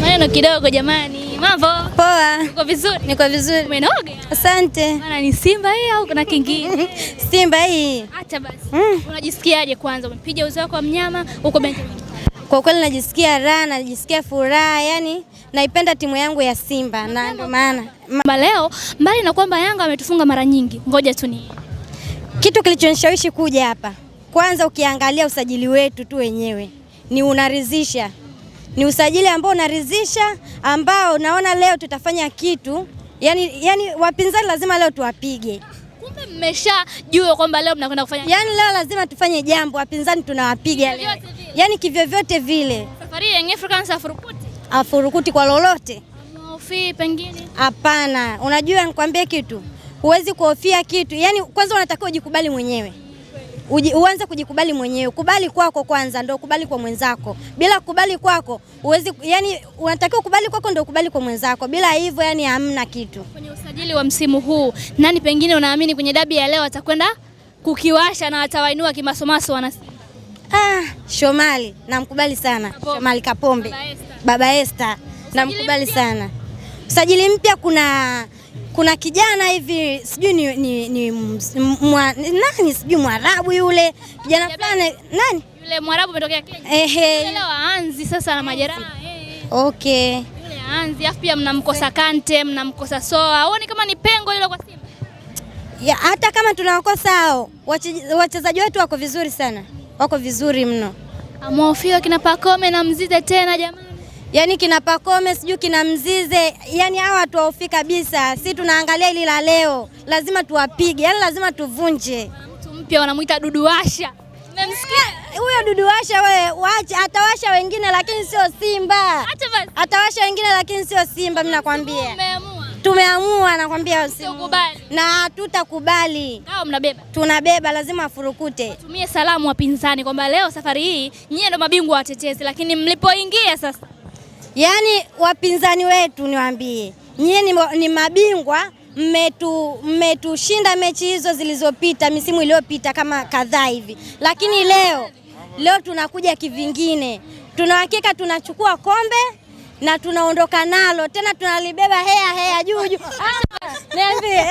Maneno kidogo jamani. Mambo? Poa. Uko vizuri? Niko vizuri. Umenoga? Asante. Maana ni Simba hii au kuna kingine? Simba hii. Acha basi. Unajisikiaje kwanza? Umepiga uzo wako wa mnyama uko Benjamin? Kwa kweli najisikia raha, najisikia furaha, yani naipenda timu yangu ya Simba na ndio maana leo mbali na kwamba Yanga ametufunga mara nyingi, ngoja tu ni kitu kilichonishawishi kuja hapa. Kwanza ukiangalia usajili wetu tu wenyewe ni unaridhisha. Ni usajili ambao unaridhisha, ambao naona leo tutafanya kitu. Yani wapinzani lazima leo tuwapige. Kumbe mmeshajua kwamba leo mnakwenda kufanya. Yani leo lazima tufanye jambo, wapinzani tunawapiga leo. Yani kivyovyote vile. Safari ya Young Africans afurukuti. Afurukuti kwa lolote. Hofi pengine? Hapana, unajua nikwambie kitu. Huwezi kuhofia kitu. Yani kwanza unatakiwa ujikubali mwenyewe. Uanze kujikubali mwenyewe. Kubali kwako kwanza ndio kubali kwa mwenzako. Bila kubali kwako huwezi, yani unatakiwa kubali kwako ndio kubali kwa mwenzako. Bila hivyo yani hamna kitu. Kwenye usajili wa msimu huu, nani pengine unaamini kwenye dabi ya leo atakwenda kukiwasha na atawainua kimasomaso wana Simba? Shomali, namkubali sana. Shomali Kapombe. Baba Esther, namkubali sana. Usajili mpya kuna kijana hivi sijui nani sijui Mwarabu yule kijana fulani nani yule Mwarabu umetokea Kenya. Leo aanzi sasa na majeraha. Okay. Yule aanzi afu pia mnamkosa Kante, mnamkosa Soa. Huoni kama ni pengo hilo kwa Simba? Ya hata kama tunawakosa hao, wachezaji wetu wako vizuri sana. Wako vizuri mno. Amofio kina Pacome na Mzize tena jamani. Yani kina Pacome sijui kina Mzize, yani hawa tuwaofi kabisa. Sisi tunaangalia ili la leo, lazima tuwapige, yani lazima tuvunje. Mtu mpya wanamuita Duduwasha. Umemsikia? Huyo Duduwasha wewe, waache atawasha wengine lakini sio Simba. Acha basi. Atawasha wengine lakini sio Simba, mimi nakwambia. Tumeamua nakwambia usikubali. Na tutakubali. Hao mnabeba. Tunabeba, lazima afurukute. Tumie salamu wapinzani kwamba leo safari hii nyie ndo mabingwa watetezi, lakini mlipoingia sasa. Yani wapinzani wetu niwaambie, nyie ni mabingwa, mmetushinda mechi hizo zilizopita, misimu iliyopita kama kadhaa hivi. Lakini leo tunakuja kivingine. Tunahakika tunachukua kombe na tunaondoka nalo. Tena tunalibeba hea juu. Niambie.